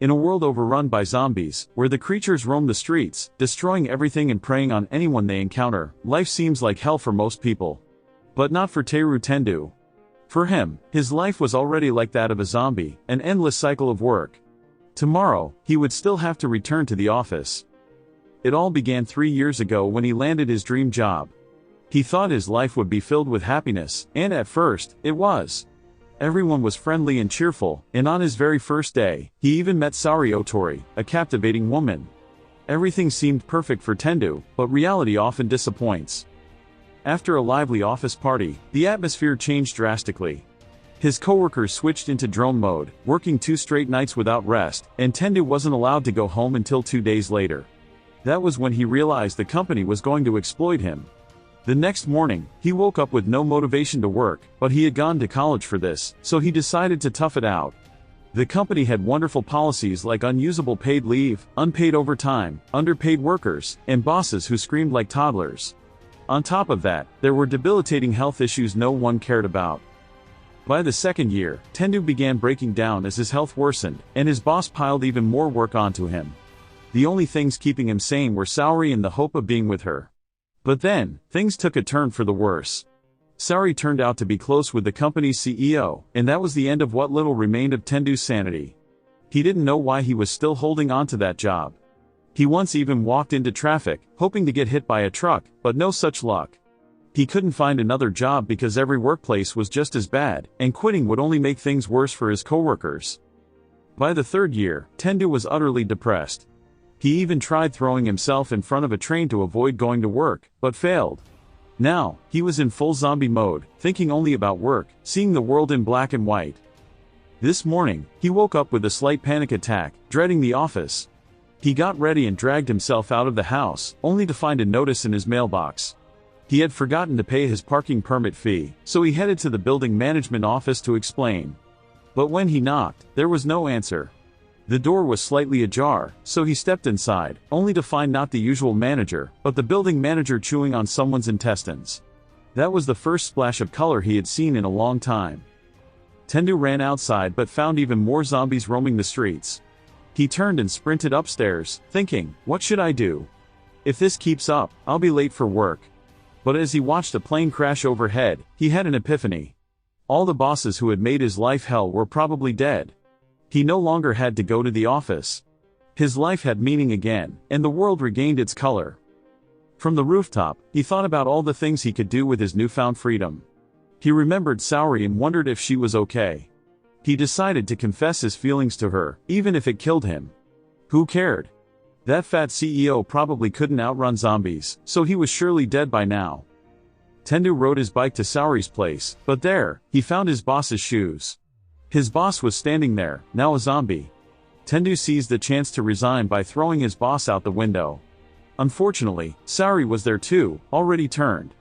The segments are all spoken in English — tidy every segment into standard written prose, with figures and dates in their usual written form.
In a world overrun by zombies, where the creatures roam the streets, destroying everything and preying on anyone they encounter, life seems like hell for most people. But not for Akira Tendou. For him, his life was already like that of a zombie, an endless cycle of work. Tomorrow, he would still have to return to the office. It all began 3 years ago when he landed his dream job. He thought his life would be filled with happiness, and at first, it was. Everyone was friendly and cheerful, and on his very first day, he even met Saori Otori, a captivating woman. Everything seemed perfect for Tendou, but reality often disappoints. After a lively office party, the atmosphere changed drastically. His coworkers switched into drone mode, working 2 straight nights without rest, and Tendou wasn't allowed to go home until 2 days later. That was when he realized the company was going to exploit him. The next morning, he woke up with no motivation to work, but he had gone to college for this, so he decided to tough it out. The company had wonderful policies like unusable paid leave, unpaid overtime, underpaid workers, and bosses who screamed like toddlers. On top of that, there were debilitating health issues no one cared about. By the second year, Tendou began breaking down as his health worsened, and his boss piled even more work onto him. The only things keeping him sane were Saori and the hope of being with her. But then, things took a turn for the worse. Saori turned out to be close with the company's CEO, and that was the end of what little remained of Tendou's sanity. He didn't know why he was still holding on to that job. He once even walked into traffic, hoping to get hit by a truck, but no such luck. He couldn't find another job because every workplace was just as bad, and quitting would only make things worse for his coworkers. By the 3rd year, Tendou was utterly depressed. He even tried throwing himself in front of a train to avoid going to work, but failed. Now, he was in full zombie mode, thinking only about work, seeing the world in black and white. This morning, he woke up with a slight panic attack, dreading the office. He got ready and dragged himself out of the house, only to find a notice in his mailbox. He had forgotten to pay his parking permit fee, so he headed to the building management office to explain. But when he knocked, there was no answer. The door was slightly ajar, so he stepped inside, only to find not the usual manager, but the building manager chewing on someone's intestines. That was the first splash of color he had seen in a long time. Tendou ran outside but found even more zombies roaming the streets. He turned and sprinted upstairs, thinking, what should I do? If this keeps up, I'll be late for work. But as he watched a plane crash overhead, he had an epiphany. All the bosses who had made his life hell were probably dead. He no longer had to go to the office. His life had meaning again, and the world regained its color. From the rooftop, he thought about all the things he could do with his newfound freedom. He remembered Saori and wondered if she was okay. He decided to confess his feelings to her, even if it killed him. Who cared? That fat CEO probably couldn't outrun zombies, so he was surely dead by now. Tendou rode his bike to Saori's place, but there, he found his boss's shoes. His boss was standing there, now a zombie. Tendou seized the chance to resign by throwing his boss out the window. Unfortunately, Saori was there too, already turned.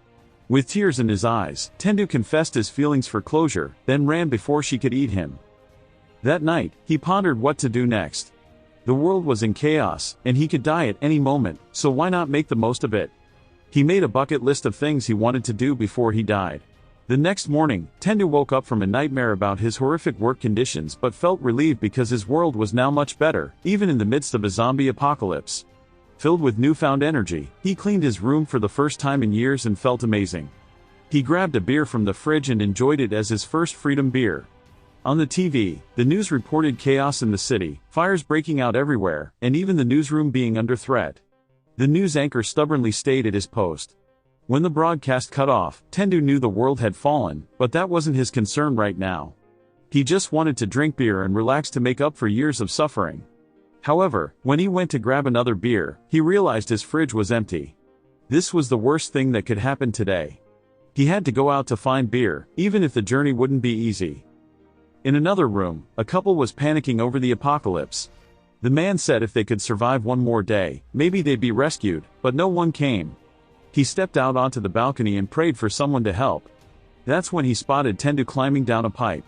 With tears in his eyes, Tendou confessed his feelings for closure, then ran before she could eat him. That night, he pondered what to do next. The world was in chaos, and he could die at any moment, so why not make the most of it? He made a bucket list of things he wanted to do before he died. The next morning, Tendou woke up from a nightmare about his horrific work conditions but felt relieved because his world was now much better, even in the midst of a zombie apocalypse. Filled with newfound energy, he cleaned his room for the first time in years and felt amazing. He grabbed a beer from the fridge and enjoyed it as his first freedom beer. On the TV, the news reported chaos in the city, fires breaking out everywhere, and even the newsroom being under threat. The news anchor stubbornly stayed at his post. When the broadcast cut off, Tendou knew the world had fallen, but that wasn't his concern right now. He just wanted to drink beer and relax to make up for years of suffering. However, when he went to grab another beer, he realized his fridge was empty. This was the worst thing that could happen today. He had to go out to find beer, even if the journey wouldn't be easy. In another room, a couple was panicking over the apocalypse. The man said if they could survive one more day, maybe they'd be rescued, but no one came. He stepped out onto the balcony and prayed for someone to help. That's when he spotted Tendou climbing down a pipe.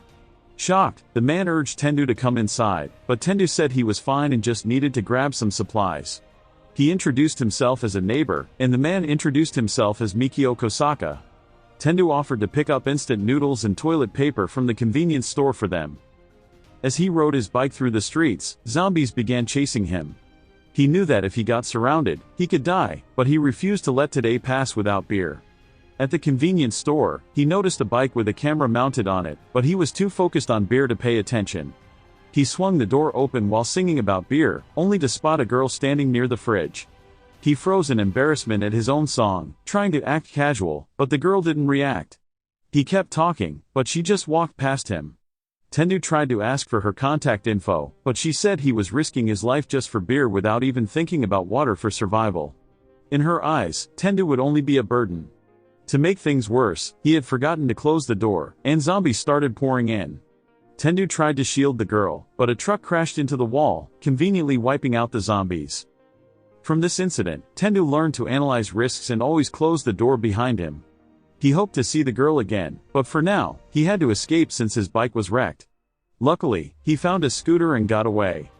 Shocked, the man urged Tendou to come inside, but Tendou said he was fine and just needed to grab some supplies. He introduced himself as a neighbor, and the man introduced himself as Mikio Kosaka. Tendou offered to pick up instant noodles and toilet paper from the convenience store for them. As he rode his bike through the streets, zombies began chasing him. He knew that if he got surrounded, he could die, but he refused to let today pass without beer. At the convenience store, he noticed a bike with a camera mounted on it, but he was too focused on beer to pay attention. He swung the door open while singing about beer, only to spot a girl standing near the fridge. He froze in embarrassment at his own song, trying to act casual, but the girl didn't react. He kept talking, but she just walked past him. Tendou tried to ask for her contact info, but she said he was risking his life just for beer without even thinking about water for survival. In her eyes, Tendou would only be a burden. To make things worse, he had forgotten to close the door, and zombies started pouring in. Tendou tried to shield the girl, but a truck crashed into the wall, conveniently wiping out the zombies. From this incident, Tendou learned to analyze risks and always close the door behind him. He hoped to see the girl again, but for now, he had to escape since his bike was wrecked. Luckily, he found a scooter and got away.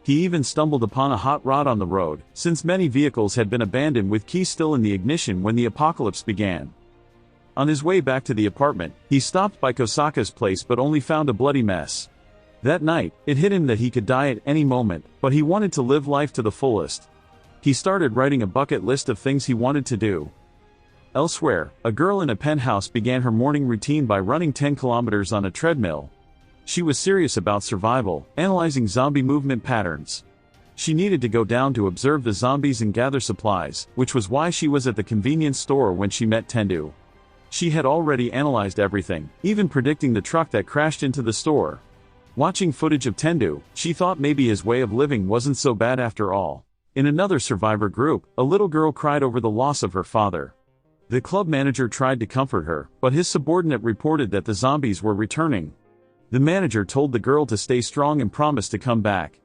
He even stumbled upon a hot rod on the road, since many vehicles had been abandoned with keys still in the ignition when the apocalypse began. On his way back to the apartment, he stopped by Kosaka's place but only found a bloody mess. That night, it hit him that he could die at any moment, but he wanted to live life to the fullest. He started writing a bucket list of things he wanted to do. Elsewhere, a girl in a penthouse began her morning routine by running 10 kilometers on a treadmill. She was serious about survival, analyzing zombie movement patterns. She needed to go down to observe the zombies and gather supplies, which was why she was at the convenience store when she met Tendou. She had already analyzed everything, even predicting the truck that crashed into the store. Watching footage of Tendou, she thought maybe his way of living wasn't so bad after all. In another survivor group, a little girl cried over the loss of her father. The club manager tried to comfort her, but his subordinate reported that the zombies were returning. The manager told the girl to stay strong and promised to come back.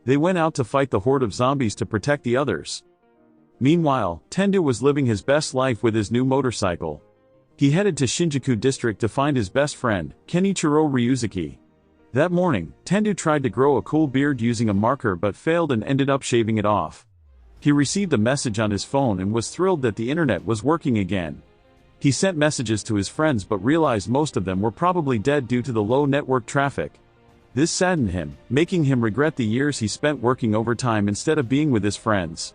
They went out to fight the horde of zombies to protect the others. Meanwhile, Tendou was living his best life with his new motorcycle. He headed to Shinjuku district to find his best friend, Kenichiro Ryuzuki. That morning, Tendou tried to grow a cool beard using a marker but failed and ended up shaving it off. He received a message on his phone and was thrilled that the internet was working again. He sent messages to his friends but realized most of them were probably dead due to the low network traffic. This saddened him, making him regret the years he spent working overtime instead of being with his friends.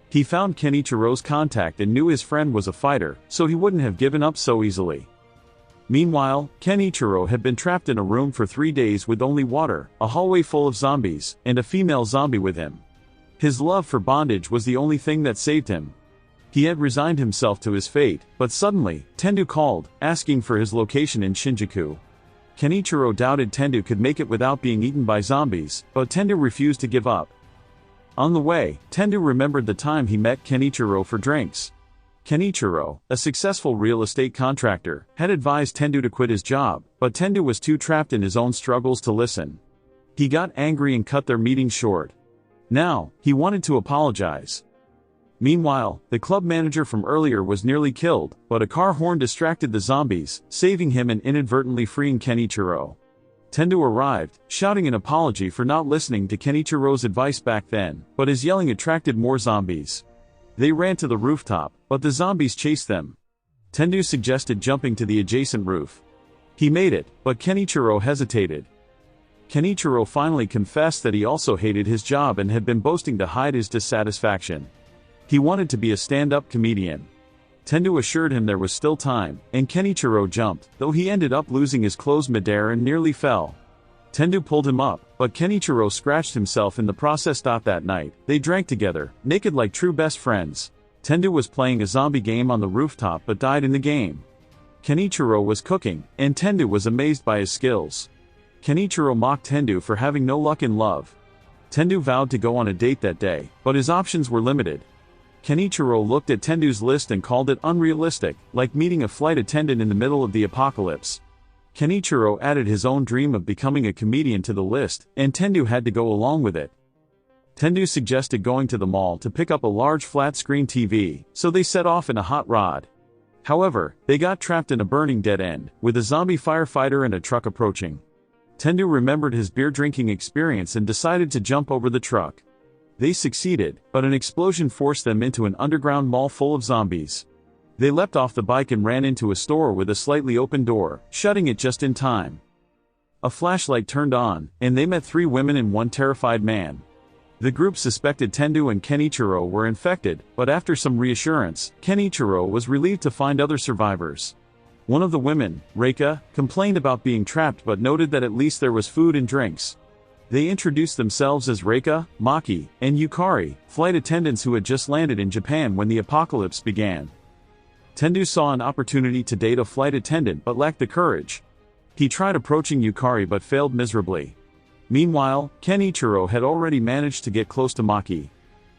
He found Kenichiro's contact and knew his friend was a fighter, so he wouldn't have given up so easily. Meanwhile, Kenichiro had been trapped in a room for 3 days with only water, a hallway full of zombies, and a female zombie with him. His love for bondage was the only thing that saved him. He had resigned himself to his fate, but suddenly, Tendou called, asking for his location in Shinjuku. Kenichiro doubted Tendou could make it without being eaten by zombies, but Tendou refused to give up. On the way, Tendou remembered the time he met Kenichiro for drinks. Kenichiro, a successful real estate contractor, had advised Tendou to quit his job, but Tendou was too trapped in his own struggles to listen. He got angry and cut their meeting short. Now, he wanted to apologize. Meanwhile, the club manager from earlier was nearly killed, but a car horn distracted the zombies, saving him and inadvertently freeing Kenichiro. Tendou arrived, shouting an apology for not listening to Kenichiro's advice back then, but his yelling attracted more zombies. They ran to the rooftop, but the zombies chased them. Tendou suggested jumping to the adjacent roof. He made it, but Kenichiro hesitated. Kenichiro finally confessed that he also hated his job and had been boasting to hide his dissatisfaction. He wanted to be a stand-up comedian. Tendou assured him there was still time, and Kenichiro jumped, though he ended up losing his clothes midair and nearly fell. Tendou pulled him up, but Kenichiro scratched himself in the process. That night, they drank together, naked like true best friends. Tendou was playing a zombie game on the rooftop but died in the game. Kenichiro was cooking, and Tendou was amazed by his skills. Kenichiro mocked Tendou for having no luck in love. Tendou vowed to go on a date that day, but his options were limited. Kenichiro looked at Tendou's list and called it unrealistic, like meeting a flight attendant in the middle of the apocalypse. Kenichiro added his own dream of becoming a comedian to the list, and Tendou had to go along with it. Tendou suggested going to the mall to pick up a large flat-screen TV, so they set off in a hot rod. However, they got trapped in a burning dead end, with a zombie firefighter and a truck approaching. Tendou remembered his beer-drinking experience and decided to jump over the truck. They succeeded, but an explosion forced them into an underground mall full of zombies. They leapt off the bike and ran into a store with a slightly open door, shutting it just in time. A flashlight turned on, and they met 3 women and 1 terrified man. The group suspected Tendou and Kenichiro were infected, but after some reassurance, Kenichiro was relieved to find other survivors. One of the women, Reika, complained about being trapped but noted that at least there was food and drinks. They introduced themselves as Reika, Maki, and Yukari, flight attendants who had just landed in Japan when the apocalypse began. Tendou saw an opportunity to date a flight attendant but lacked the courage. He tried approaching Yukari but failed miserably. Meanwhile, Kenichiro had already managed to get close to Maki.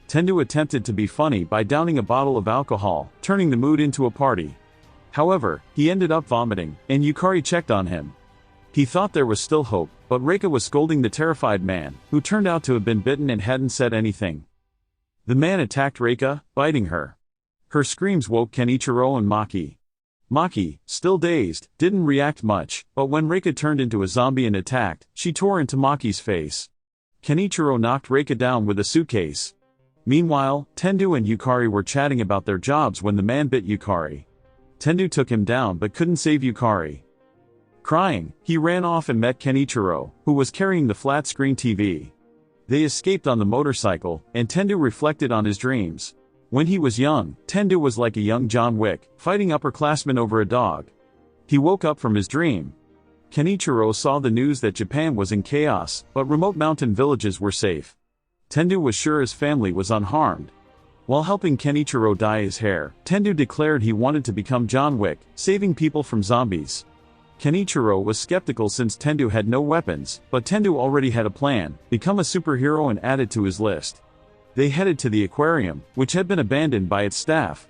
Tendou attempted to be funny by downing a bottle of alcohol, turning the mood into a party. However, he ended up vomiting, and Yukari checked on him. He thought there was still hope, but Reika was scolding the terrified man, who turned out to have been bitten and hadn't said anything. The man attacked Reika, biting her. Her screams woke Kenichiro and Maki. Maki, still dazed, didn't react much, but when Reika turned into a zombie and attacked, she tore into Maki's face. Kenichiro knocked Reika down with a suitcase. Meanwhile, Tendou and Yukari were chatting about their jobs when the man bit Yukari. Tendou took him down but couldn't save Yukari. Crying, he ran off and met Kenichiro, who was carrying the flat-screen TV. They escaped on the motorcycle, and Tendou reflected on his dreams. When he was young, Tendou was like a young John Wick, fighting upperclassmen over a dog. He woke up from his dream. Kenichiro saw the news that Japan was in chaos, but remote mountain villages were safe. Tendou was sure his family was unharmed. While helping Kenichiro dye his hair, Tendou declared he wanted to become John Wick, saving people from zombies. Kenichiro was skeptical since Tendou had no weapons, but Tendou already had a plan: become a superhero and add it to his list. They headed to the aquarium, which had been abandoned by its staff.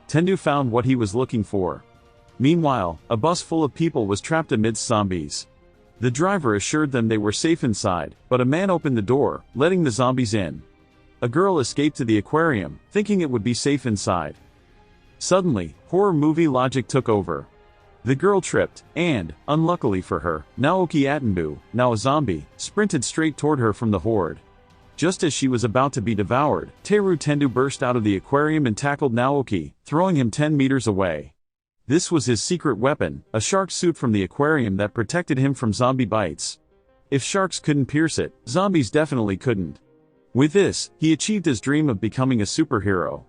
Tendou found what he was looking for. Meanwhile, a bus full of people was trapped amidst zombies. The driver assured them they were safe inside, but a man opened the door, letting the zombies in. A girl escaped to the aquarium, thinking it would be safe inside. Suddenly, horror movie logic took over. The girl tripped, and, unluckily for her, Naoki Atenbu, now a zombie, sprinted straight toward her from the horde. Just as she was about to be devoured, Teru Tendou burst out of the aquarium and tackled Naoki, throwing him 10 meters away. This was his secret weapon, a shark suit from the aquarium that protected him from zombie bites. If sharks couldn't pierce it, zombies definitely couldn't. With this, he achieved his dream of becoming a superhero.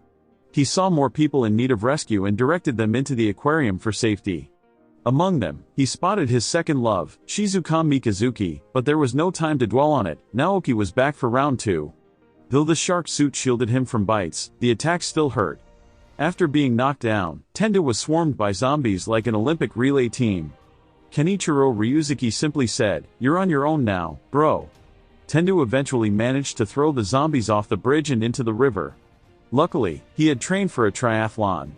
He saw more people in need of rescue and directed them into the aquarium for safety. Among them, he spotted his second love, Shizuka Mikazuki, but there was no time to dwell on it. Naoki was back for round 2. Though the shark suit shielded him from bites, the attack still hurt. After being knocked down, Tendou was swarmed by zombies like an Olympic relay team. Kenichiro Ryuzuki simply said, "You're on your own now, bro." Tendou eventually managed to throw the zombies off the bridge and into the river. Luckily, he had trained for a triathlon.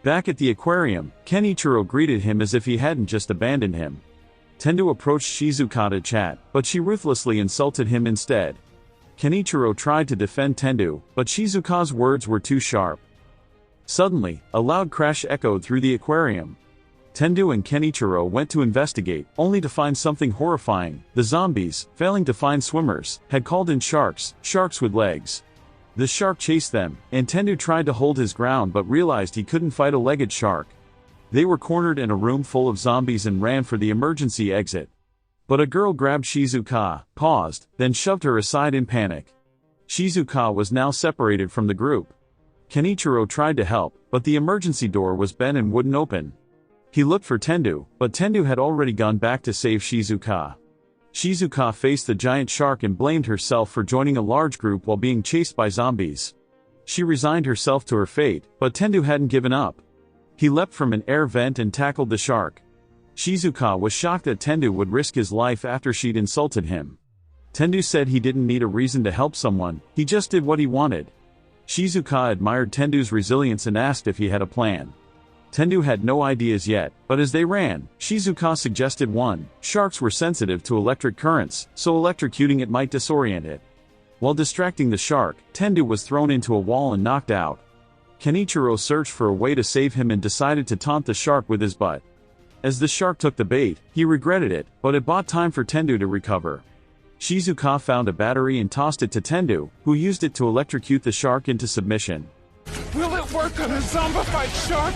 Back at the aquarium, Kenichiro greeted him as if he hadn't just abandoned him. Tendou approached Shizuka to chat, but she ruthlessly insulted him instead. Kenichiro tried to defend Tendou, but Shizuka's words were too sharp. Suddenly, a loud crash echoed through the aquarium. Tendou and Kenichiro went to investigate, only to find something horrifying. The zombies, failing to find swimmers, had called in sharks with legs. The shark chased them, and Tendou tried to hold his ground but realized he couldn't fight a legged shark. They were cornered in a room full of zombies and ran for the emergency exit. But a girl grabbed Shizuka, paused, then shoved her aside in panic. Shizuka was now separated from the group. Kenichiro tried to help, but the emergency door was bent and wouldn't open. He looked for Tendou, but Tendou had already gone back to save Shizuka. Shizuka faced the giant shark and blamed herself for joining a large group while being chased by zombies. She resigned herself to her fate, but Tendou hadn't given up. He leapt from an air vent and tackled the shark. Shizuka was shocked that Tendou would risk his life after she'd insulted him. Tendou said he didn't need a reason to help someone, he just did what he wanted. Shizuka admired Tendou's resilience and asked if he had a plan. Tendou had no ideas yet, but as they ran, Shizuka suggested one. Sharks were sensitive to electric currents, so electrocuting it might disorient it. While distracting the shark, Tendou was thrown into a wall and knocked out. Kenichiro searched for a way to save him and decided to taunt the shark with his butt. As the shark took the bait, he regretted it, but it bought time for Tendou to recover. Shizuka found a battery and tossed it to Tendou, who used it to electrocute the shark into submission. Will it work on a zombified shark?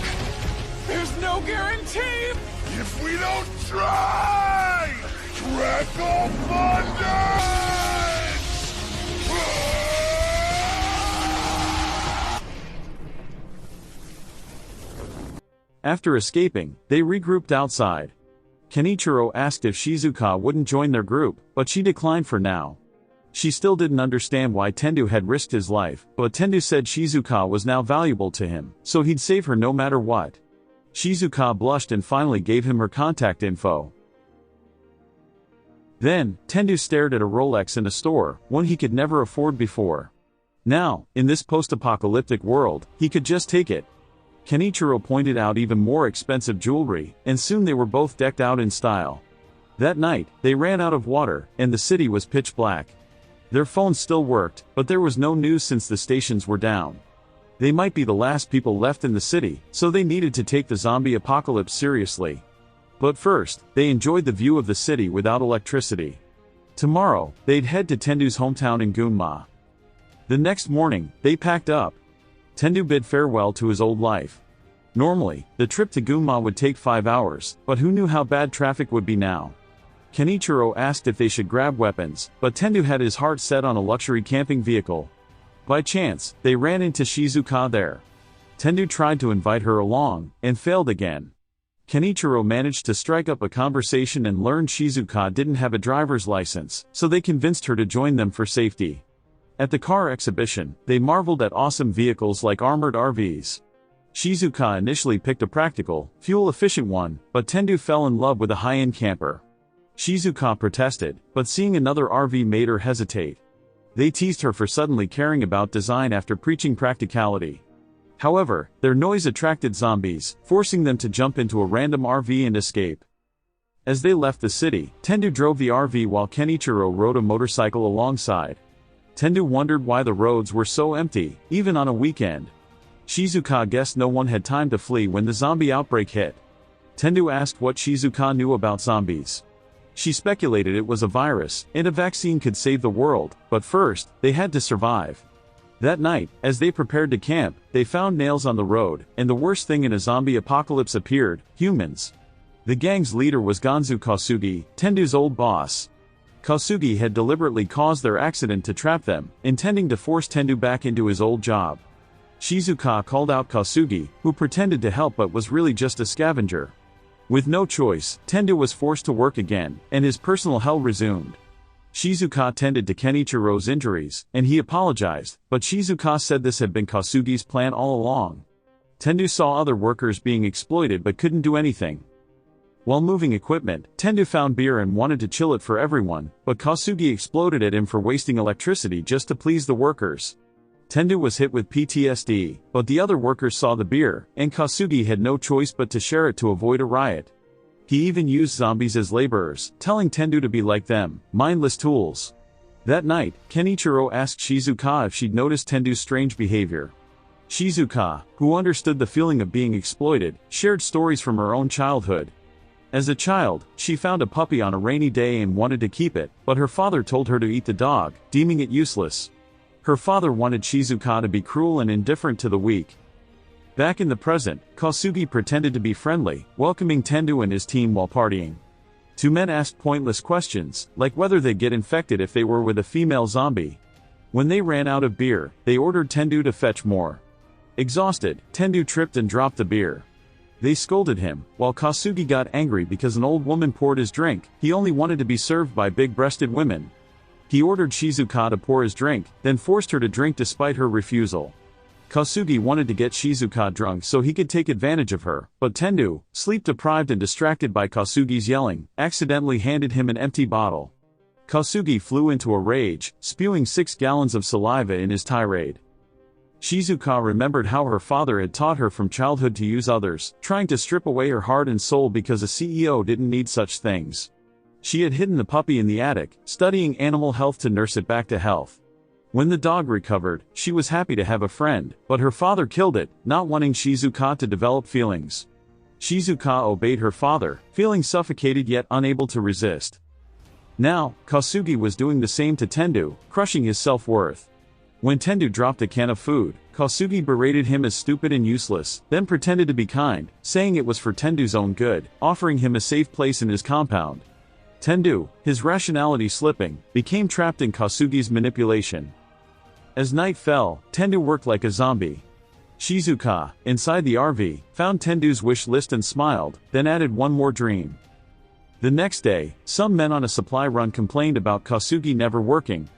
There's no guarantee! If we don't try! After escaping, they regrouped outside. Kenichiro asked if Shizuka wouldn't join their group, but she declined for now. She still didn't understand why Tendou had risked his life, but Tendou said Shizuka was now valuable to him, so he'd save her no matter what. Shizuka blushed and finally gave him her contact info. Then, Tendou stared at a Rolex in a store, one he could never afford before. Now, in this post-apocalyptic world, he could just take it. Kenichiro pointed out even more expensive jewelry, and soon they were both decked out in style. That night, they ran out of water, and the city was pitch black. Their phones still worked, but there was no news since the stations were down. They might be the last people left in the city, so they needed to take the zombie apocalypse seriously. But first, they enjoyed the view of the city without electricity. Tomorrow, they'd head to Tendou's hometown in Gunma. The next morning, they packed up. Tendou bid farewell to his old life. Normally, the trip to Gunma would take 5 hours, but who knew how bad traffic would be now? Kenichiro asked if they should grab weapons, but Tendou had his heart set on a luxury camping vehicle. By chance, they ran into Shizuka there. Tendou tried to invite her along, and failed again. Kenichiro managed to strike up a conversation and learned Shizuka didn't have a driver's license, so they convinced her to join them for safety. At the car exhibition, they marveled at awesome vehicles like armored RVs. Shizuka initially picked a practical, fuel-efficient one, but Tendou fell in love with a high-end camper. Shizuka protested, but seeing another RV made her hesitate. They teased her for suddenly caring about design after preaching practicality. However, their noise attracted zombies, forcing them to jump into a random RV and escape. As they left the city, Tendou drove the RV while Kenichiro rode a motorcycle alongside. Tendou wondered why the roads were so empty, even on a weekend. Shizuka guessed no one had time to flee when the zombie outbreak hit. Tendou asked what Shizuka knew about zombies. She speculated it was a virus, and a vaccine could save the world, but first, they had to survive. That night, as they prepared to camp, they found nails on the road, and the worst thing in a zombie apocalypse appeared: humans. The gang's leader was Gonzu Kosugi, Tendou's old boss. Kosugi had deliberately caused their accident to trap them, intending to force Tendou back into his old job. Shizuka called out Kosugi, who pretended to help but was really just a scavenger. With no choice, Tendou was forced to work again, and his personal hell resumed. Shizuka tended to Kenichiro's injuries, and he apologized, but Shizuka said this had been Kosugi's plan all along. Tendou saw other workers being exploited but couldn't do anything. While moving equipment, Tendou found beer and wanted to chill it for everyone, but Kosugi exploded at him for wasting electricity just to please the workers. Tendou was hit with PTSD, but the other workers saw the beer, and Kosugi had no choice but to share it to avoid a riot. He even used zombies as laborers, telling Tendou to be like them, mindless tools. That night, Kenichiro asked Shizuka if she'd noticed Tendou's strange behavior. Shizuka, who understood the feeling of being exploited, shared stories from her own childhood. As a child, she found a puppy on a rainy day and wanted to keep it, but her father told her to eat the dog, deeming it useless. Her father wanted Shizuka to be cruel and indifferent to the weak. Back in the present, Kosugi pretended to be friendly, welcoming Tendou and his team while partying. Two men asked pointless questions, like whether they'd get infected if they were with a female zombie. When they ran out of beer, they ordered Tendou to fetch more. Exhausted, Tendou tripped and dropped the beer. They scolded him, while Kosugi got angry because an old woman poured his drink. He only wanted to be served by big-breasted women. He ordered Shizuka to pour his drink, then forced her to drink despite her refusal. Kosugi wanted to get Shizuka drunk so he could take advantage of her, but Tendou, sleep-deprived and distracted by Kosugi's yelling, accidentally handed him an empty bottle. Kosugi flew into a rage, spewing 6 gallons of saliva in his tirade. Shizuka remembered how her father had taught her from childhood to use others, trying to strip away her heart and soul because a CEO didn't need such things. She had hidden the puppy in the attic, studying animal health to nurse it back to health. When the dog recovered, she was happy to have a friend, but her father killed it, not wanting Shizuka to develop feelings. Shizuka obeyed her father, feeling suffocated yet unable to resist. Now, Kosugi was doing the same to Tendou, crushing his self-worth. When Tendou dropped a can of food, Kosugi berated him as stupid and useless, then pretended to be kind, saying it was for Tendou's own good, offering him a safe place in his compound. Tendou, his rationality slipping, became trapped in Kasugi's manipulation. As night fell, Tendou worked like a zombie. Shizuka, inside the RV, found Tendou's wish list and smiled, then added one more dream. The next day, some men on a supply run complained about Kasugi never working.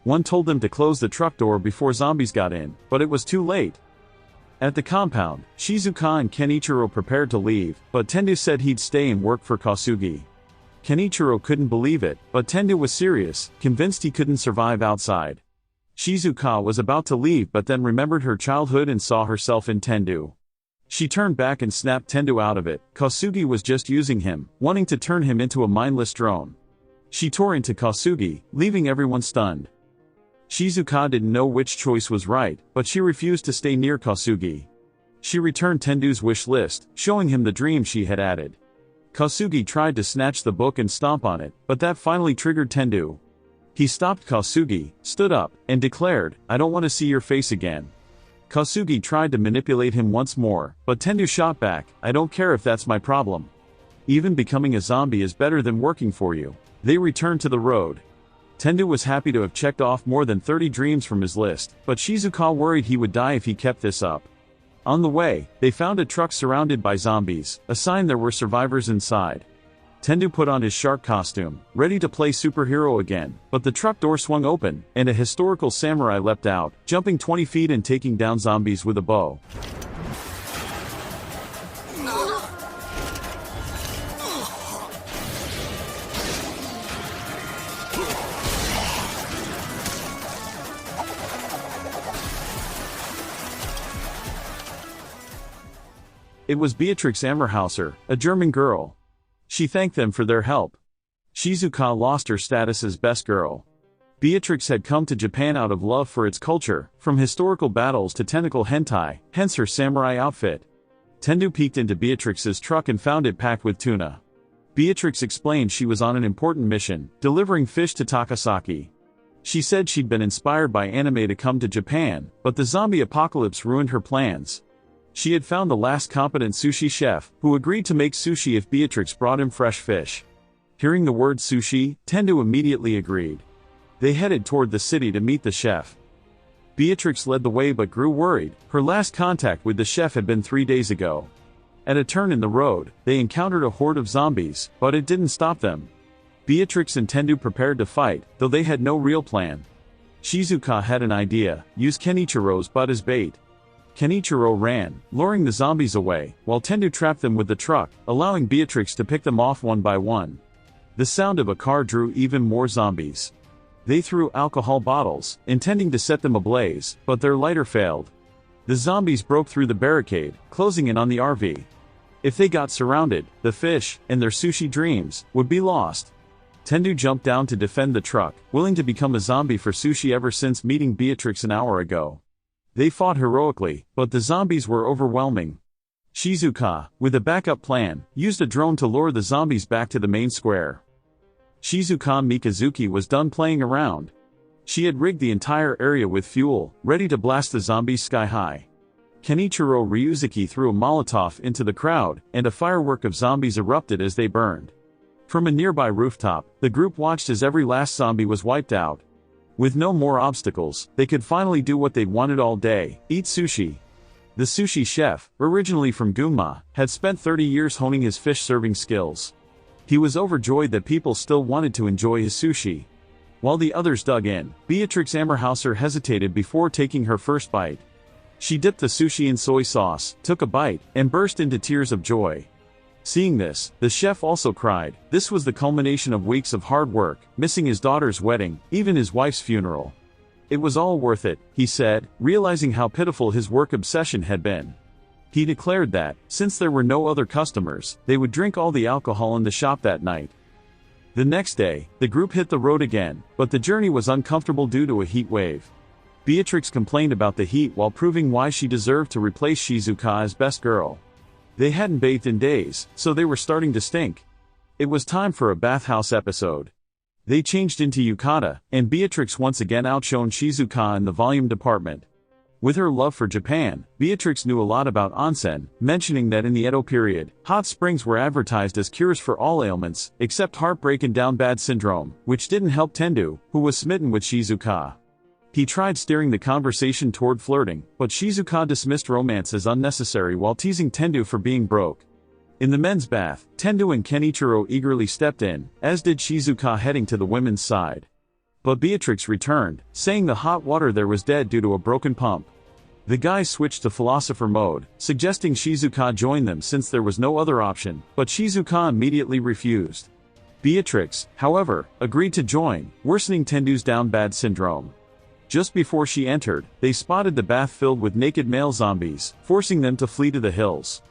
One told them to close the truck door before zombies got in, but it was too late. At the compound, Shizuka and Kenichiro prepared to leave, but Tendou said he'd stay and work for Kasugi. Kenichiro couldn't believe it, but Tendou was serious, convinced he couldn't survive outside. Shizuka was about to leave but then remembered her childhood and saw herself in Tendou. She turned back and snapped Tendou out of it. Kasugi was just using him, wanting to turn him into a mindless drone. She tore into Kasugi, leaving everyone stunned. Shizuka didn't know which choice was right, but she refused to stay near Kasugi. She returned Tendou's wish list, showing him the dream she had added. Kasugi tried to snatch the book and stomp on it, but that finally triggered Tendou. He stopped Kasugi, stood up, and declared, "I don't want to see your face again." Kasugi tried to manipulate him once more, but Tendou shot back, "I don't care if that's my problem. Even becoming a zombie is better than working for you." They returned to the road. Tendou was happy to have checked off more than 30 dreams from his list, but Shizuka worried he would die if he kept this up. On the way, they found a truck surrounded by zombies, a sign there were survivors inside. Tendou put on his shark costume, ready to play superhero again, but the truck door swung open, and a historical samurai leapt out, jumping 20 feet and taking down zombies with a bow. It was Beatrix Ammerhauser, a German girl. She thanked them for their help. Shizuka lost her status as best girl. Beatrix had come to Japan out of love for its culture, from historical battles to tentacle hentai, hence her samurai outfit. Tendou peeked into Beatrix's truck and found it packed with tuna. Beatrix explained she was on an important mission, delivering fish to Takasaki. She said she'd been inspired by anime to come to Japan, but the zombie apocalypse ruined her plans. She had found the last competent sushi chef, who agreed to make sushi if Beatrix brought him fresh fish. Hearing the word sushi, Tendou immediately agreed. They headed toward the city to meet the chef. Beatrix led the way but grew worried. Her last contact with the chef had been 3 days ago. At a turn in the road, they encountered a horde of zombies, but it didn't stop them. Beatrix and Tendou prepared to fight, though they had no real plan. Shizuka had an idea: use Kenichiro's butt as bait. Kenichiro ran, luring the zombies away, while Tendou trapped them with the truck, allowing Beatrix to pick them off one by one. The sound of a car drew even more zombies. They threw alcohol bottles, intending to set them ablaze, but their lighter failed. The zombies broke through the barricade, closing in on the RV. If they got surrounded, the fish, and their sushi dreams, would be lost. Tendou jumped down to defend the truck, willing to become a zombie for sushi ever since meeting Beatrix an hour ago. They fought heroically, but the zombies were overwhelming. Shizuka, with a backup plan, used a drone to lure the zombies back to the main square. Shizuka Mikazuki was done playing around. She had rigged the entire area with fuel, ready to blast the zombies sky high. Kenichiro Ryuzuki threw a Molotov into the crowd, and a firework of zombies erupted as they burned. From a nearby rooftop, the group watched as every last zombie was wiped out. With no more obstacles, they could finally do what they'd wanted all day: eat sushi. The sushi chef, originally from Gunma, had spent 30 years honing his fish-serving skills. He was overjoyed that people still wanted to enjoy his sushi. While the others dug in, Beatrix Ammerhauser hesitated before taking her first bite. She dipped the sushi in soy sauce, took a bite, and burst into tears of joy. Seeing this, the chef also cried. This was the culmination of weeks of hard work, missing his daughter's wedding, even his wife's funeral. It was all worth it, he said, realizing how pitiful his work obsession had been. He declared that, since there were no other customers, they would drink all the alcohol in the shop that night. The next day, the group hit the road again, but the journey was uncomfortable due to a heat wave. Beatrix complained about the heat while proving why she deserved to replace Shizuka as best girl. They hadn't bathed in days, so they were starting to stink. It was time for a bathhouse episode. They changed into yukata, and Beatrix once again outshone Shizuka in the volume department. With her love for Japan, Beatrix knew a lot about onsen, mentioning that in the Edo period, hot springs were advertised as cures for all ailments, except heartbreak and down bad syndrome, which didn't help Tendou, who was smitten with Shizuka. He tried steering the conversation toward flirting, but Shizuka dismissed romance as unnecessary while teasing Tendou for being broke. In the men's bath, Tendou and Kenichiro eagerly stepped in, as did Shizuka heading to the women's side. But Beatrix returned, saying the hot water there was dead due to a broken pump. The guys switched to philosopher mode, suggesting Shizuka join them since there was no other option, but Shizuka immediately refused. Beatrix, however, agreed to join, worsening Tendou's down bad syndrome. Just before she entered, they spotted the bath filled with naked male zombies, forcing them to flee to the hills.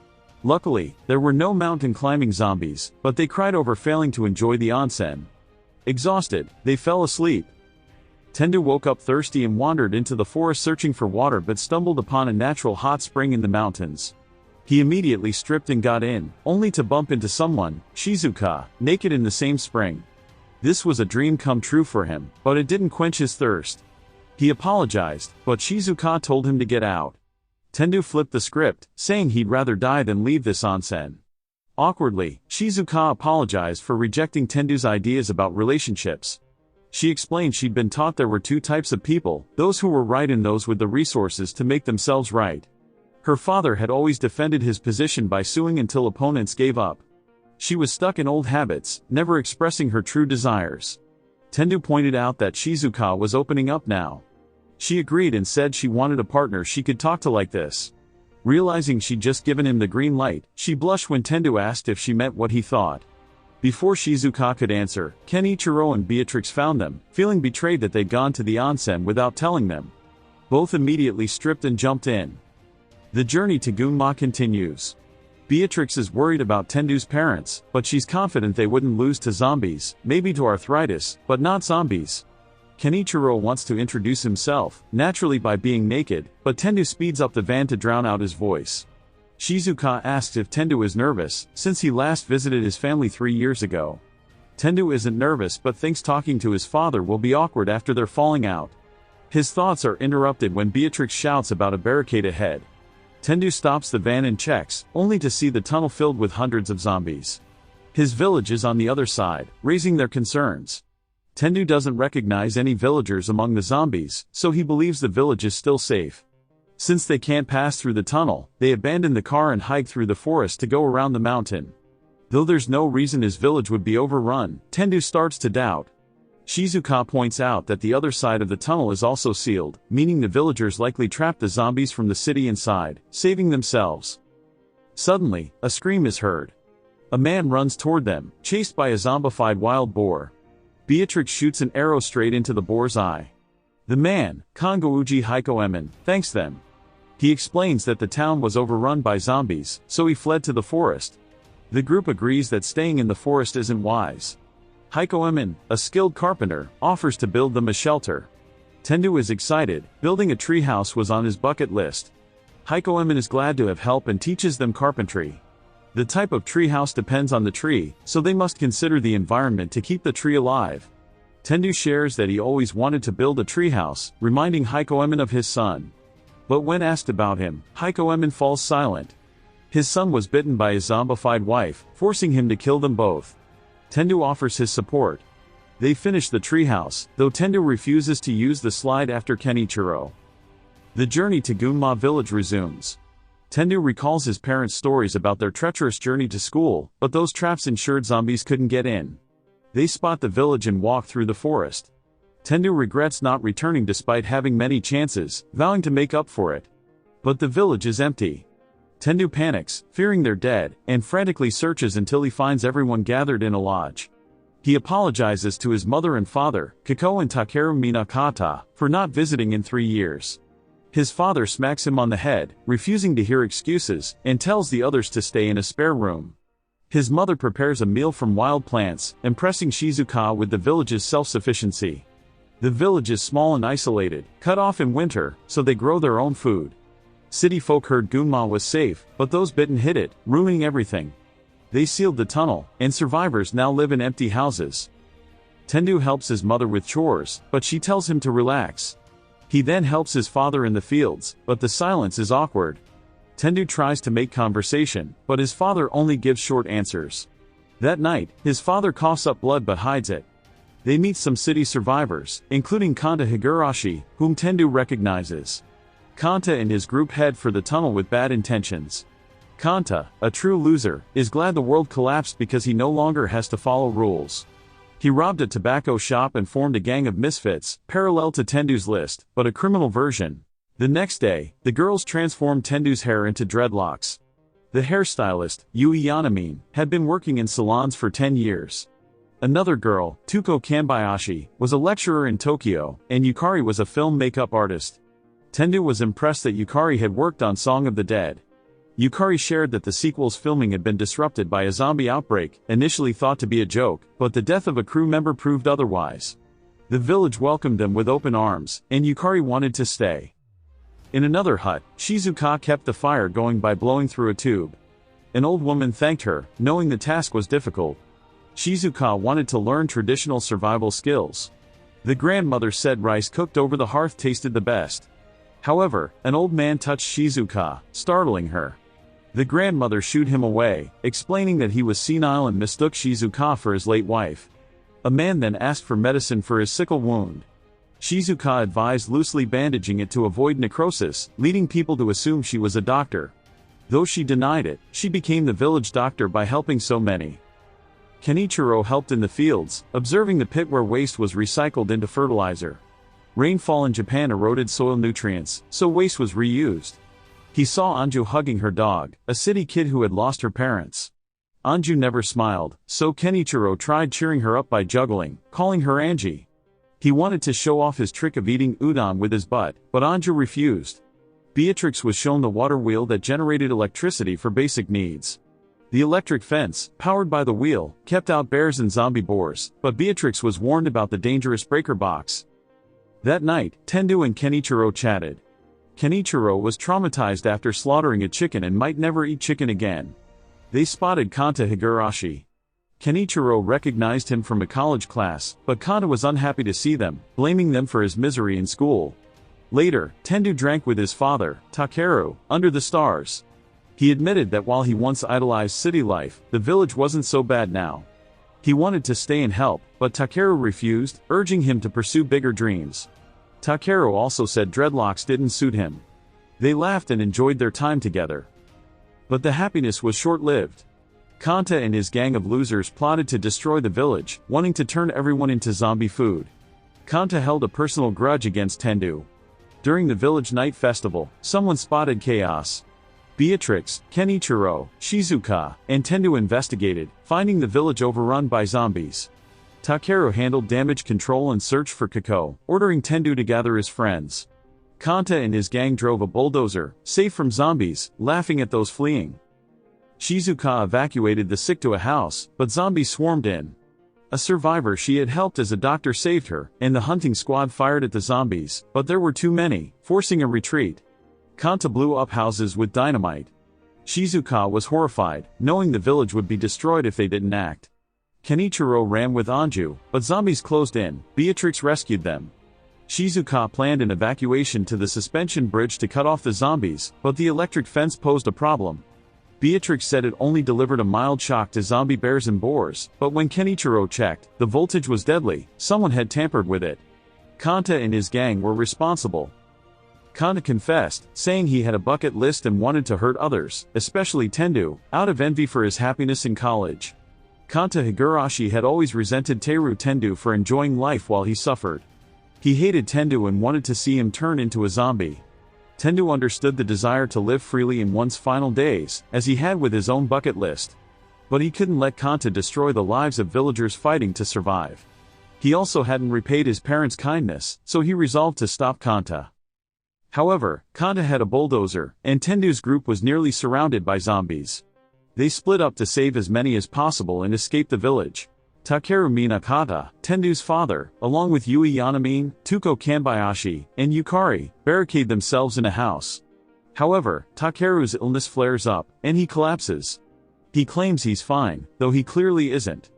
Luckily, there were no mountain climbing zombies, but they cried over failing to enjoy the onsen. Exhausted, they fell asleep. Tendou woke up thirsty and wandered into the forest searching for water but stumbled upon a natural hot spring in the mountains. He immediately stripped and got in, only to bump into someone, Shizuka, naked in the same spring. This was a dream come true for him, but it didn't quench his thirst. He apologized, but Shizuka told him to get out. Tendou flipped the script, saying he'd rather die than leave this onsen. Awkwardly, Shizuka apologized for rejecting Tendou's ideas about relationships. She explained she'd been taught there were two types of people, those who were right and those with the resources to make themselves right. Her father had always defended his position by suing until opponents gave up. She was stuck in old habits, never expressing her true desires. Tendou pointed out that Shizuka was opening up now. She agreed and said she wanted a partner she could talk to like this. Realizing she'd just given him the green light, she blushed when Tendou asked if she meant what he thought. Before Shizuka could answer, Kenichiro and Beatrix found them, feeling betrayed that they'd gone to the onsen without telling them. Both immediately stripped and jumped in. The journey to Gunma continues. Beatrix is worried about Tendou's parents, but she's confident they wouldn't lose to zombies, maybe to arthritis, but not zombies. Kenichiro wants to introduce himself, naturally by being naked, but Tendou speeds up the van to drown out his voice. Shizuka asks if Tendou is nervous, since he last visited his family 3 years ago. Tendou isn't nervous but thinks talking to his father will be awkward after their falling out. His thoughts are interrupted when Beatrix shouts about a barricade ahead. Tendou stops the van and checks, only to see the tunnel filled with hundreds of zombies. His village is on the other side, raising their concerns. Tendou doesn't recognize any villagers among the zombies, so he believes the village is still safe. Since they can't pass through the tunnel, they abandon the car and hike through the forest to go around the mountain. Though there's no reason his village would be overrun, Tendou starts to doubt. Shizuka points out that the other side of the tunnel is also sealed, meaning the villagers likely trapped the zombies from the city inside, saving themselves. Suddenly, a scream is heard. A man runs toward them, chased by a zombified wild boar. Beatrix shoots an arrow straight into the boar's eye. The man, Kongouji Hikoemen, thanks them. He explains that the town was overrun by zombies, so he fled to the forest. The group agrees that staying in the forest isn't wise. Hikoemen, a skilled carpenter, offers to build them a shelter. Tendou is excited, building a treehouse was on his bucket list. Hikoemen is glad to have help and teaches them carpentry. The type of treehouse depends on the tree, so they must consider the environment to keep the tree alive. Tendou shares that he always wanted to build a treehouse, reminding Hikoemen of his son. But when asked about him, Hikoemen falls silent. His son was bitten by his zombified wife, forcing him to kill them both. Tendou offers his support. They finish the treehouse, though Tendou refuses to use the slide after Kenichiro. The journey to Gunma village resumes. Tendou recalls his parents' stories about their treacherous journey to school, but those traps ensured zombies couldn't get in. They spot the village and walk through the forest. Tendou regrets not returning despite having many chances, vowing to make up for it. But the village is empty. Tendou panics, fearing they're dead, and frantically searches until he finds everyone gathered in a lodge. He apologizes to his mother and father, Kako and Takeru Minakata, for not visiting in 3 years. His father smacks him on the head, refusing to hear excuses, and tells the others to stay in a spare room. His mother prepares a meal from wild plants, impressing Shizuka with the village's self-sufficiency. The village is small and isolated, cut off in winter, so they grow their own food. City folk heard Gunma was safe, but those bitten hit it, ruining everything. They sealed the tunnel, and survivors now live in empty houses. Tendou helps his mother with chores, but she tells him to relax. He then helps his father in the fields, but the silence is awkward. Tendou tries to make conversation, but his father only gives short answers. That night, his father coughs up blood but hides it. They meet some city survivors, including Kanta Higurashi, whom Tendou recognizes. Kanta and his group head for the tunnel with bad intentions. Kanta, a true loser, is glad the world collapsed because he no longer has to follow rules. He robbed a tobacco shop and formed a gang of misfits, parallel to Tendou's list, but a criminal version. The next day, the girls transformed Tendou's hair into dreadlocks. The hairstylist, Yui Yanamine, had been working in salons for 10 years. Another girl, Tuko Kambayashi, was a lecturer in Tokyo, and Yukari was a film makeup artist. Tendou was impressed that Yukari had worked on Song of the Dead. Yukari shared that the sequel's filming had been disrupted by a zombie outbreak, initially thought to be a joke, but the death of a crew member proved otherwise. The village welcomed them with open arms, and Yukari wanted to stay. In another hut, Shizuka kept the fire going by blowing through a tube. An old woman thanked her, knowing the task was difficult. Shizuka wanted to learn traditional survival skills. The grandmother said rice cooked over the hearth tasted the best. However, an old man touched Shizuka, startling her. The grandmother shooed him away, explaining that he was senile and mistook Shizuka for his late wife. A man then asked for medicine for his sickle wound. Shizuka advised loosely bandaging it to avoid necrosis, leading people to assume she was a doctor. Though she denied it, she became the village doctor by helping so many. Kenichiro helped in the fields, observing the pit where waste was recycled into fertilizer. Rainfall in Japan eroded soil nutrients, so waste was reused. He saw Anju hugging her dog, a city kid who had lost her parents. Anju never smiled, so Kenichiro tried cheering her up by juggling, calling her Angie. He wanted to show off his trick of eating udon with his butt, but Anju refused. Beatrix was shown the water wheel that generated electricity for basic needs. The electric fence, powered by the wheel, kept out bears and zombie boars, but Beatrix was warned about the dangerous breaker box. That night, Tendou and Kenichiro chatted. Kenichiro was traumatized after slaughtering a chicken and might never eat chicken again. They spotted Kanta Higurashi. Kenichiro recognized him from a college class, but Kanta was unhappy to see them, blaming them for his misery in school. Later, Tendou drank with his father, Takeru, under the stars. He admitted that while he once idolized city life, the village wasn't so bad now. He wanted to stay and help, but Takeru refused, urging him to pursue bigger dreams. Takeru also said dreadlocks didn't suit him. They laughed and enjoyed their time together. But the happiness was short-lived. Kanta and his gang of losers plotted to destroy the village, wanting to turn everyone into zombie food. Kanta held a personal grudge against Tendou. During the village night festival, someone spotted chaos. Beatrix, Kenichiro, Shizuka, and Tendou investigated, finding the village overrun by zombies. Takeru handled damage control and search for Kako, ordering Tendou to gather his friends. Kanta and his gang drove a bulldozer, safe from zombies, laughing at those fleeing. Shizuka evacuated the sick to a house, but zombies swarmed in. A survivor she had helped as a doctor saved her, and the hunting squad fired at the zombies, but there were too many, forcing a retreat. Kanta blew up houses with dynamite. Shizuka was horrified, knowing the village would be destroyed if they didn't act. Kenichiro ran with Anju, but zombies closed in. Beatrix rescued them. Shizuka planned an evacuation to the suspension bridge to cut off the zombies, but the electric fence posed a problem. Beatrix said it only delivered a mild shock to zombie bears and boars, but when Kenichiro checked, the voltage was deadly. Someone had tampered with it. Kanta and his gang were responsible. Kanta confessed, saying he had a bucket list and wanted to hurt others, especially Tendou, out of envy for his happiness in college. Kanta Higurashi had always resented Teru Tendou for enjoying life while he suffered. He hated Tendou and wanted to see him turn into a zombie. Tendou understood the desire to live freely in one's final days, as he had with his own bucket list. But he couldn't let Kanta destroy the lives of villagers fighting to survive. He also hadn't repaid his parents' kindness, so he resolved to stop Kanta. However, Kanta had a bulldozer, and Tendou's group was nearly surrounded by zombies. They split up to save as many as possible and escape the village. Takeru Minakata, Tendou's father, along with Yui Yanamine, Tuko Kambayashi, and Yukari, barricade themselves in a house. However, Takeru's illness flares up, and he collapses. He claims he's fine, though he clearly isn't.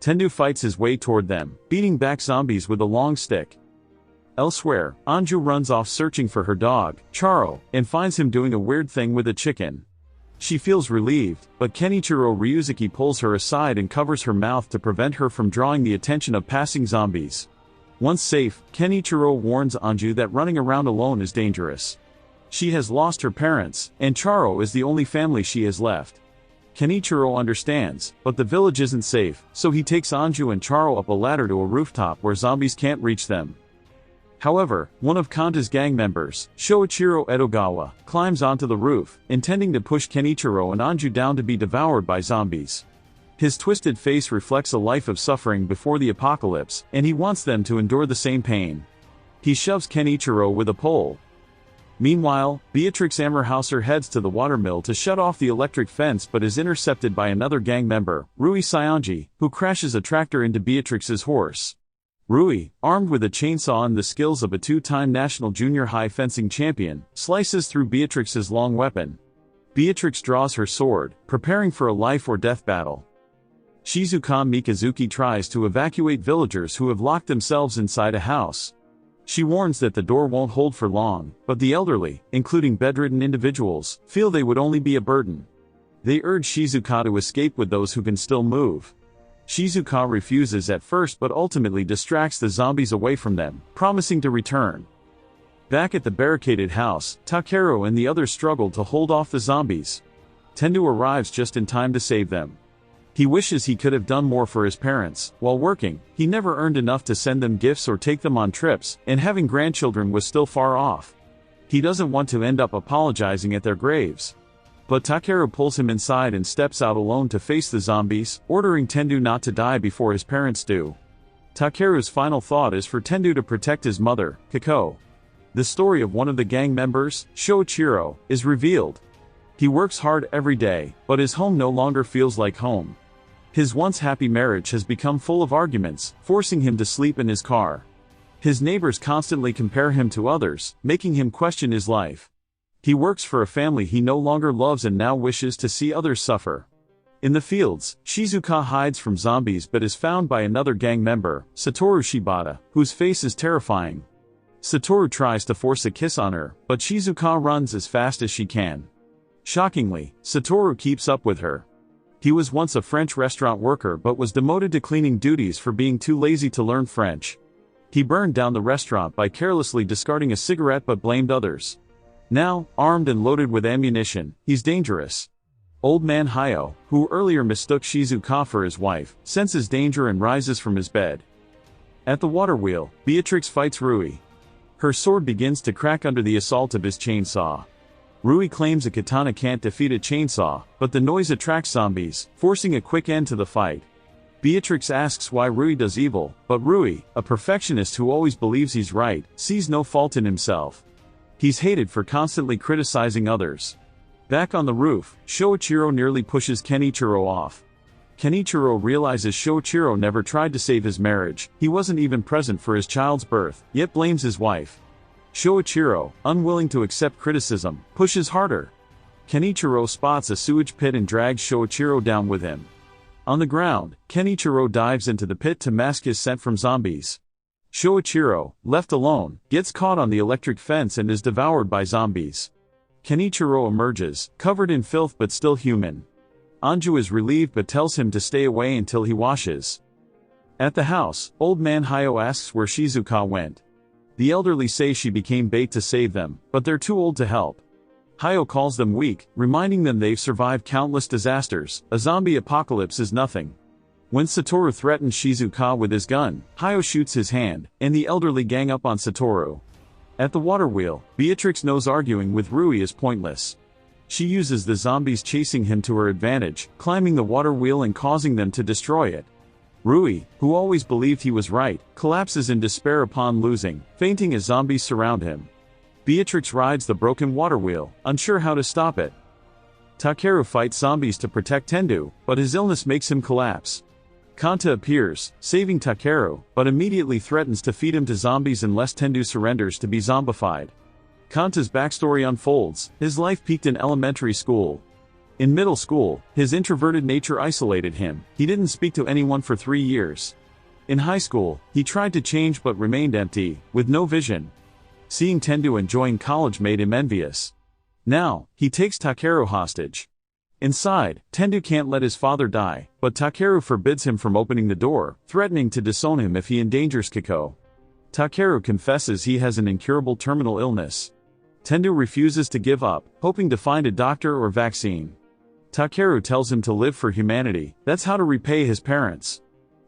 Tendou fights his way toward them, beating back zombies with a long stick. Elsewhere, Anju runs off searching for her dog, Charo, and finds him doing a weird thing with a chicken. She feels relieved, but Kenichiro Ryuzuki pulls her aside and covers her mouth to prevent her from drawing the attention of passing zombies. Once safe, Kenichiro warns Anju that running around alone is dangerous. She has lost her parents, and Charo is the only family she has left. Kenichiro understands, but the village isn't safe, so he takes Anju and Charo up a ladder to a rooftop where zombies can't reach them. However, one of Kanta's gang members, Shoichiro Edogawa, climbs onto the roof, intending to push Kenichiro and Anju down to be devoured by zombies. His twisted face reflects a life of suffering before the apocalypse, and he wants them to endure the same pain. He shoves Kenichiro with a pole. Meanwhile, Beatrix Ammerhauser heads to the watermill to shut off the electric fence but is intercepted by another gang member, Rui Saionji, who crashes a tractor into Beatrix's horse. Rui, armed with a chainsaw and the skills of a two-time national junior high fencing champion, slices through Beatrix's long weapon. Beatrix draws her sword, preparing for a life-or-death battle. Shizuka Mikazuki tries to evacuate villagers who have locked themselves inside a house. She warns that the door won't hold for long, but the elderly, including bedridden individuals, feel they would only be a burden. They urge Shizuka to escape with those who can still move. Shizuka refuses at first but ultimately distracts the zombies away from them, promising to return. Back at the barricaded house, Takeru and the others struggle to hold off the zombies. Tendou arrives just in time to save them. He wishes he could have done more for his parents. While working, he never earned enough to send them gifts or take them on trips, and having grandchildren was still far off. He doesn't want to end up apologizing at their graves. But Takeru pulls him inside and steps out alone to face the zombies, ordering Tendou not to die before his parents do. Takeru's final thought is for Tendou to protect his mother, Kako. The story of one of the gang members, Shoichiro, is revealed. He works hard every day, but his home no longer feels like home. His once happy marriage has become full of arguments, forcing him to sleep in his car. His neighbors constantly compare him to others, making him question his life. He works for a family he no longer loves and now wishes to see others suffer. In the fields, Shizuka hides from zombies but is found by another gang member, Satoru Shibata, whose face is terrifying. Satoru tries to force a kiss on her, but Shizuka runs as fast as she can. Shockingly, Satoru keeps up with her. He was once a French restaurant worker but was demoted to cleaning duties for being too lazy to learn French. He burned down the restaurant by carelessly discarding a cigarette but blamed others. Now, armed and loaded with ammunition, he's dangerous. Old man Hayo, who earlier mistook Shizuka for his wife, senses danger and rises from his bed. At the water wheel, Beatrix fights Rui. Her sword begins to crack under the assault of his chainsaw. Rui claims a katana can't defeat a chainsaw, but the noise attracts zombies, forcing a quick end to the fight. Beatrix asks why Rui does evil, but Rui, a perfectionist who always believes he's right, sees no fault in himself. He's hated for constantly criticizing others. Back on the roof, Shoichiro nearly pushes Kenichiro off. Kenichiro realizes Shoichiro never tried to save his marriage, he wasn't even present for his child's birth, yet blames his wife. Shoichiro, unwilling to accept criticism, pushes harder. Kenichiro spots a sewage pit and drags Shoichiro down with him. On the ground, Kenichiro dives into the pit to mask his scent from zombies. Shoichiro, left alone, gets caught on the electric fence and is devoured by zombies. Kenichiro emerges, covered in filth but still human. Anju is relieved but tells him to stay away until he washes. At the house, old man Hayo asks where Shizuka went. The elderly say she became bait to save them, but they're too old to help. Hayo calls them weak, reminding them they've survived countless disasters. A zombie apocalypse is nothing. When Satoru threatens Shizuka with his gun, Hayo shoots his hand, and the elderly gang up on Satoru. At the water wheel, Beatrix knows arguing with Rui is pointless. She uses the zombies chasing him to her advantage, climbing the water wheel and causing them to destroy it. Rui, who always believed he was right, collapses in despair upon losing, fainting as zombies surround him. Beatrix rides the broken water wheel, unsure how to stop it. Takeru fights zombies to protect Tendou, but his illness makes him collapse. Kanta appears, saving Takeru, but immediately threatens to feed him to zombies unless Tendou surrenders to be zombified. Kanta's backstory unfolds. His life peaked in elementary school. In middle school, his introverted nature isolated him. He didn't speak to anyone for 3 years. In high school, he tried to change but remained empty, with no vision. Seeing Tendou enjoying college made him envious. Now, he takes Takeru hostage. Inside, Tendou can't let his father die, but Takeru forbids him from opening the door, threatening to disown him if he endangers Kiko. Takeru confesses he has an incurable terminal illness. Tendou refuses to give up, hoping to find a doctor or vaccine. Takeru tells him to live for humanity, that's how to repay his parents.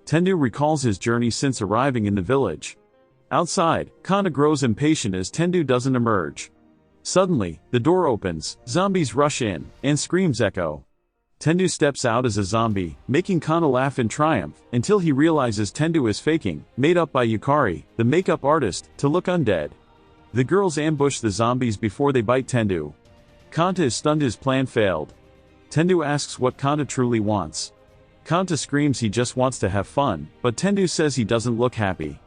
Tendou recalls his journey since arriving in the village. Outside, Kanda grows impatient as Tendou doesn't emerge. Suddenly, the door opens, zombies rush in, and screams echo. Tendou steps out as a zombie, making Kanda laugh in triumph, until he realizes Tendou is faking, made up by Yukari, the makeup artist, to look undead. The girls ambush the zombies before they bite Tendou. Kanda is stunned his plan failed. Tendou asks what Kanda truly wants. Kanta screams he just wants to have fun, but Tendou says he doesn't look happy.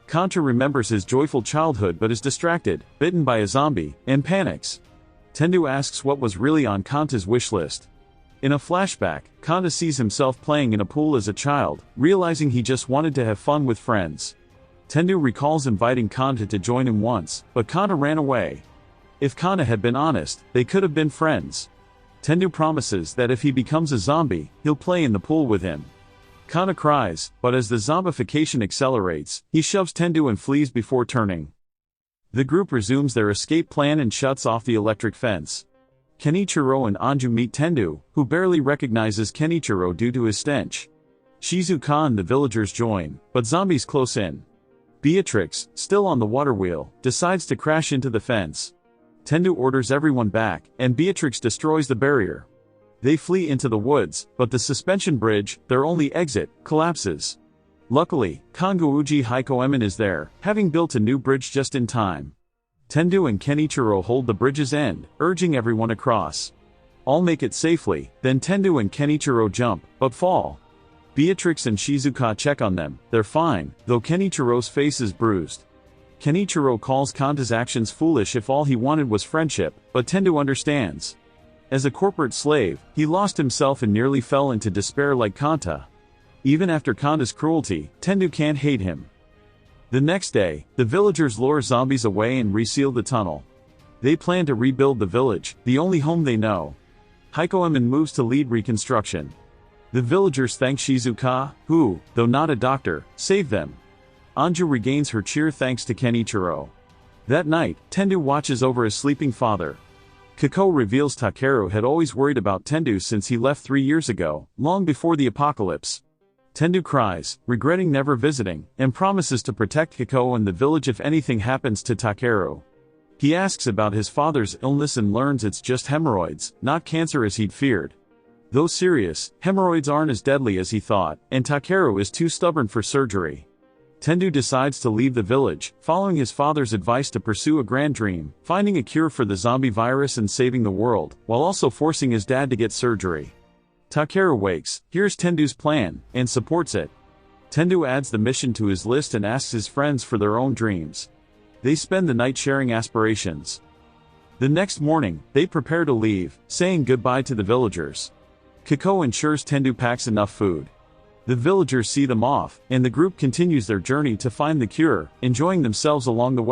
Kanta remembers his joyful childhood but is distracted, bitten by a zombie, and panics. Tendou asks what was really on Kanta's wish list. In a flashback, Kanta sees himself playing in a pool as a child, realizing he just wanted to have fun with friends. Tendou recalls inviting Kanta to join him once, but Kanta ran away. If Kanta had been honest, they could have been friends. Tendou promises that if he becomes a zombie, he'll play in the pool with him. Kanta cries, but as the zombification accelerates, he shoves Tendou and flees before turning. The group resumes their escape plan and shuts off the electric fence. Kenichiro and Anju meet Tendou, who barely recognizes Kenichiro due to his stench. Shizuka and the villagers join, but zombies close in. Beatrix, still on the water wheel, decides to crash into the fence. Tendou orders everyone back, and Beatrix destroys the barrier. They flee into the woods, but the suspension bridge, their only exit, collapses. Luckily, Kangouji Hikoemen is there, having built a new bridge just in time. Tendou and Kenichiro hold the bridge's end, urging everyone across. All make it safely, then Tendou and Kenichiro jump, but fall. Beatrix and Shizuka check on them, they're fine, though Kenichiro's face is bruised. Kenichiro calls Kanta's actions foolish if all he wanted was friendship, but Tendou understands. As a corporate slave, he lost himself and nearly fell into despair like Kanta. Even after Kanta's cruelty, Tendou can't hate him. The next day, the villagers lure zombies away and reseal the tunnel. They plan to rebuild the village, the only home they know. Hikoemen moves to lead reconstruction. The villagers thank Shizuka, who, though not a doctor, saved them. Anju regains her cheer thanks to Kenichiro. That night, Tendou watches over his sleeping father. Kiko reveals Takeru had always worried about Tendou since he left 3 years ago, long before the apocalypse. Tendou cries, regretting never visiting, and promises to protect Kiko and the village if anything happens to Takeru. He asks about his father's illness and learns it's just hemorrhoids, not cancer as he'd feared. Though serious, hemorrhoids aren't as deadly as he thought, and Takeru is too stubborn for surgery. Tendou decides to leave the village, following his father's advice to pursue a grand dream, finding a cure for the zombie virus and saving the world, while also forcing his dad to get surgery. Takeru wakes, hears Tendou's plan, and supports it. Tendou adds the mission to his list and asks his friends for their own dreams. They spend the night sharing aspirations. The next morning, they prepare to leave, saying goodbye to the villagers. Kiko ensures Tendou packs enough food. The villagers see them off, and the group continues their journey to find the cure, enjoying themselves along the way.